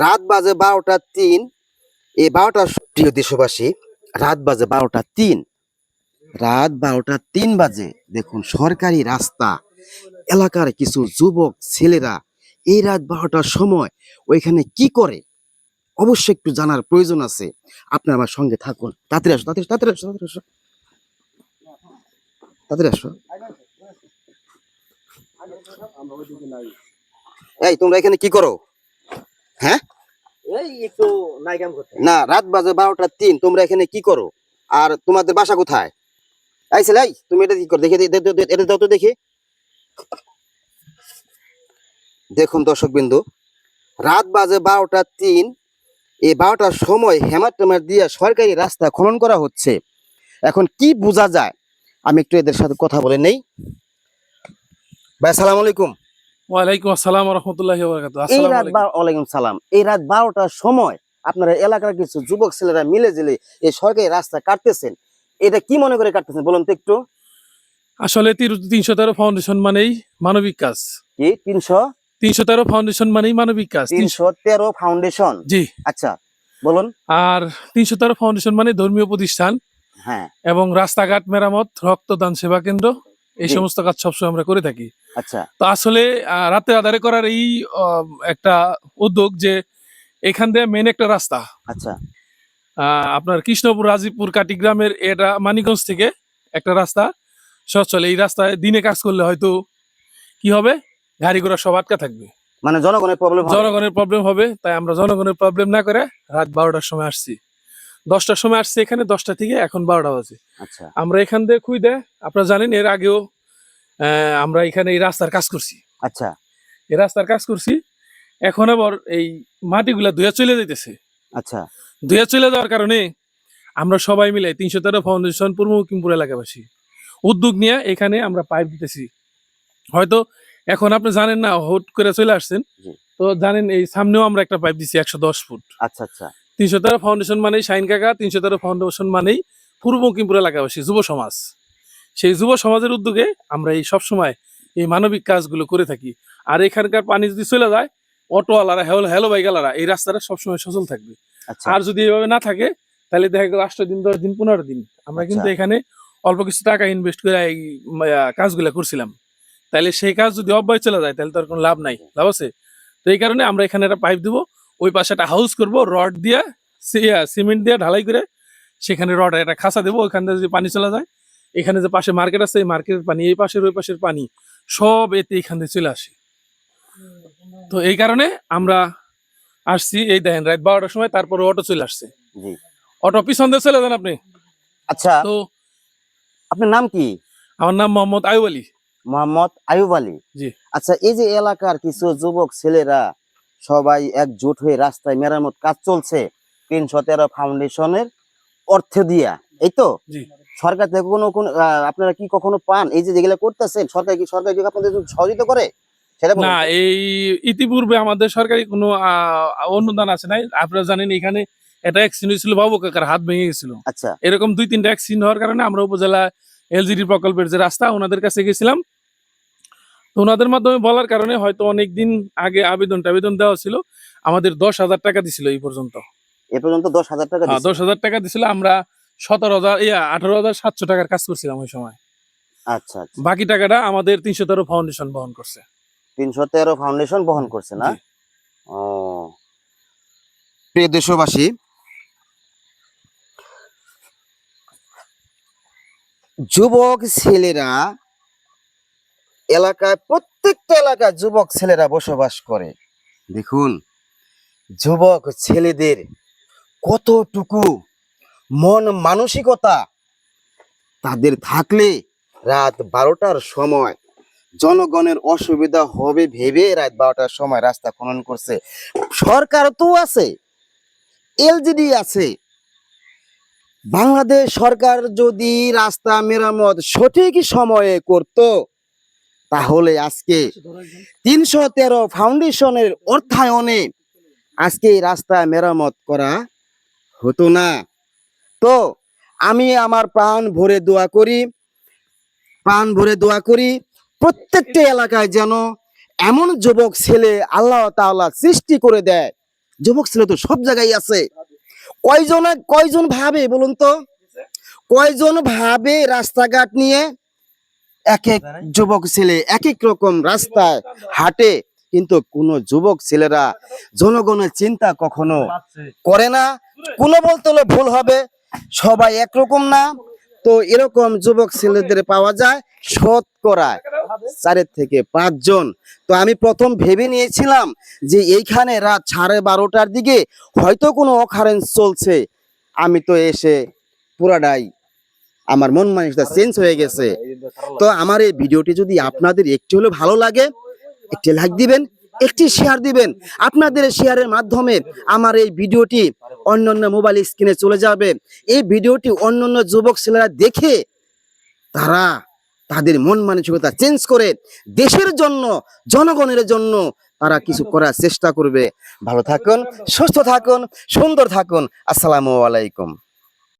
রাত বাজে 12টা 3। এই 12টা, প্রিয় দেশবাসী, রাত বাজে 12টা 3। রাত 12টা 3 বাজে। দেখুন, সরকারি রাস্তা, এলাকার কিছু যুবক ছেলেরা এই রাত 12টার সময় ওইখানে কি করে অবশ্যই একটু জানার প্রয়োজন আছে। আপনি আমার সঙ্গে থাকুন। তাড়াতাড়ি আসো, তাড়াতাড়ি তাড়াতাড়ি আসো, তাড়াতাড়ি আসো, তাড়াতাড়ি আসো। এই, তোমরা এখানে কি করো? হ্যাঁ, এই একটু নাইকাম করতে। না, রাত বাজে 12টা 3, তোমরা এখানে কি করো? আর তোমাদের বাসা কোথায়? এই ছেলে, এই, তুমি এটা কি করো? দেখে এটা দাও তো দেখি। দেখুন দর্শক বিন্দু, রাত বাজে 12টা 3। এই 12টার সময় হেমার টেমার দিয়ে সরকারি রাস্তা খনন করা হচ্ছে। এখন কি বোঝা যায়, আমি একটু এদের সাথে কথা বলে নেই। ভাই, আসসালামু আলাইকুম। ওয়ালাইকুম আসসালাম রহমতুল্লাহি ওয়া বারাকাতুহু। এই আসসালামু রাত আলাইকুম। ওয়ালাইকুম সালাম। এই রাত 12টার সময় আপনারা এলাকার কিছু যুবক ছেলেরা মিলে জেলে এই সরকারি রাস্তা কাটতেছেন। এটা কি মনে করে কাটতেছেন বলুন তো একটু। আসলে 313 ফাউন্ডেশন মানেই মানবিক কাজ। কি 300? 313 ফাউন্ডেশন মানেই মানবিক কাজ। 313 ফাউন্ডেশন। জি। আচ্ছা, বলুন। আর 313 ফাউন্ডেশন মানে ধর্মীয় প্রতিষ্ঠান হ্যাঁ। এবং রাস্তাঘাট মেরামত, রক্তদান সেবা কেন্দ্র, এই জি। সমস্ত কাজ সবসময় আমরা করে থাকি। আচ্ছা তো আসলে রাতে আধারে করার এই একটা উদ্যোগ যে এখান দিয়ে মেন একটা রাস্তা, আচ্ছা আপনার কৃষ্ণপুর রাজীবপুর কাটিগ্রামের, এটা মানিকগঞ্জ থেকে একটা রাস্তা সচল। এই রাস্তায় দিনে কাজ করলে হয়তো কি হবে, গাড়ি ঘোড়া সব আটকা থাকবে, মানে জনগণের প্রবলেম হবে। জনগণের প্রবলেম হবে। তাই আমরা জনগণের প্রবলেম না করে রাত 12টার সময় আসছি, 10টার সময় আসছি এখানে, 10টা থেকে এখন 12টা বাজে। আচ্ছা আমরা এখান দিয়ে খুঁজে, আপনারা জানেন এর আগেও আমরা এখানে এই রাস্তার কাজ করছি, আচ্ছা এই রাস্তার কাজ করছি। এখন আবার এই মাটিগুলা ধুয়ে চলে যাইতেছে। আচ্ছা ধুয়ে চলে যাওয়ার কারণে আমরা সবাই মিলে 313 ফাউন্ডেশন পূর্ব মুকিমপুর এলাকাবাসী উদ্যোগ নিয়ে এখানে আমরা পাইপ দিতেছি। হয়তো এখন আপনি জানেন না, হুট করে চলে আসছেন, জি। তো জানেন এই সামনেও আমরা একটা পাইপ দিছি 110 ফুট। আচ্ছা আচ্ছা 313 ফাউন্ডেশন মানেই শাহিন কাকা, 313 ফাউন্ডেশন মানেই পূর্ব মুকিমপুর এলাকাবাসী যুব সমাজ। সেই যুব সমাজের উদ্যোগে আমরা এই সবসময় এই মানবিক কাজগুলো করে থাকি। আর এখানকার পানি যদি চলে যায়, অটোওয়ালারা, হ্যালো বাইকালারা এই রাস্তাটা সবসময় সচল থাকবে। আচ্ছা আর যদি এভাবে না থাকে, তাহলে দেখা গেল 8 দিন 10 দিন 15 দিন আমরা আচ্ছা। কিন্তু এখানে অল্প কিছু টাকা ইনভেস্ট করে এই কাজগুলো করছিলাম। তাহলে সেই কাজ যদি অব্যয় চলে যায়, তাহলে তো আর কোনো লাভ নাই, লাভ আছে? তো এই কারণে আমরা এখানে একটা পাইপ দিব, ওই পাশে একটা হাউস করবো, রড দিয়ে সিমেন্ট দিয়ে ঢালাই করে সেখানে রড একটা খাঁচা দেবো। ওইখান থেকে যদি পানি চলে যায়, এখানে যে পাশে মার্কেট আছে, এই মার্কেটের পানি, এই পাশের ওই পাশের পানি সব এতে এখান থেকে চলে আসে। তো এই কারণে আমরা আসছি, এই দেখেন রাত 12টার সময়, তারপরে অটো চলে আসছে। জি। অটো পিছন দিয়ে চলে যান আপনি। আচ্ছা, তো আপনার নাম কি? আমার নাম মোহাম্মদ আয়ুব আলী। মোহাম্মদ আয়ুব আলী। জি। আচ্ছা, এই যে এলাকার কিছু যুবক ছেলেরা সবাই একজোট হয়ে রাস্তায় মেরামত কাজ চলছে 313 ফাউন্ডেশনের অর্থ দিয়া, এই তো? জি। সরকার থেকে কোনো আপনারা কি কখনো পান? এই যে যেগুলো করতেছেন, সরকার কি আপনাদের সহযোগিতা করে সেটা বলুন না, তো। এই ইতিপূর্বে আমাদের সরকারি কোনো অনুদান আছে নাই। আপনারা জানেন এখানে একটা অ্যাক্সিডেন্ট হয়েছিল, বাবু কাকার হাত ভেঙে গেছিল। আচ্ছা এরকম 2-3টা অ্যাক্সিডেন্ট হওয়ার কারণে আমরা উপজেলা এলজিডি প্রকল্পের যে রাস্তা, ওনাদের কাছে গেছিলাম। তো ওনাদের মাধ্যমে বলার কারণে হয়তো অনেকদিন আগে আবেদন দেওয়া ছিল, আমাদের 10,000 টাকা দিছিল এই পর্যন্ত। এ পর্যন্ত 10,000 টাকা দিয়েছে। 10,000 টাকা দিছিল। আমরা 18,700 টাকার কাজ করছিলাম ওই সময়। আচ্ছা আচ্ছা, বাকি টাকাটা আমাদের 313 ফাউন্ডেশন বহন করছে। 313 ফাউন্ডেশন বহন করছে না? জি। ও, প্রিয় দেশবাসী, যুবক ছেলেরা এলাকায়, প্রত্যেকটা এলাকায় যুবক ছেলেরা বসবাস করে। দেখুন, যুবক ছেলেদের কতটুকু মন মানসিকতা তাদের থাকলে রাত 12টার সময় জনগণের অসুবিধা হবে ভেবে রাত 12টার সময় রাস্তা খনন করছে। সরকার তো আছে, এলজিডি আছে। বাংলাদেশ সরকার যদি রাস্তা মেরামত সঠিক সময়ে করত, তাহলে আজকে 313 ফাউন্ডেশনের অর্থায়নে আজকে এই রাস্তা মেরামত করা হতো না। তো আমি আমার প্রাণ ভরে দোয়া করি প্রত্যেকটা এলাকায় যেন এমন যুবক ছেলে আল্লাহ তাআলা সৃষ্টি করে দেয়, যুবক ছেলে তো সব জায়গায় আছে। কয়জন ভাবে বলুন তো, কয়জন ভাবে রাস্তাঘাট নিয়ে? এক এক যুবক ছেলে এক এক রকম রাস্তায় হাঁটে, কিন্তু কোন যুবক ছেলেরা জনগণের চিন্তা কখনো করে না। কোনো বলতে হলে ভুল হবে, সবাই একরকম না। তো এরকম যুবক ছেলেদের পাওয়া যায় শতকরা 4 থেকে 5 জন। তো আমি প্রথম ভেবে নিয়েছিলাম যে এইখানে রাত 12:30টার দিকে হয়তো কোনো অকারেন্স চলছে। আমি তো এসে পুরাটাই আমার মন মানসিকতা চেঞ্জ হয়ে গেছে। তো আমার এই ভিডিওটি যদি আপনাদের একটু হলেও ভালো লাগে, একটি লাইক দিবেন, একটি শেয়ার দিবেন। আপনাদের শেয়ারের মাধ্যমে আমার এই ভিডিওটি অন্যান্য মোবাইল স্ক্রিনে চলে যাবে। এই ভিডিওটি অন্যান্য যুবক ছেলেরা দেখে তারা তাদের মন মানসিকতা চেঞ্জ করে দেশের জন্য, জনগণের জন্য তারা কিছু করার চেষ্টা করবে। ভালো থাকুন, সুস্থ থাকুন, সুন্দর থাকুন। আসসালামু আলাইকুম।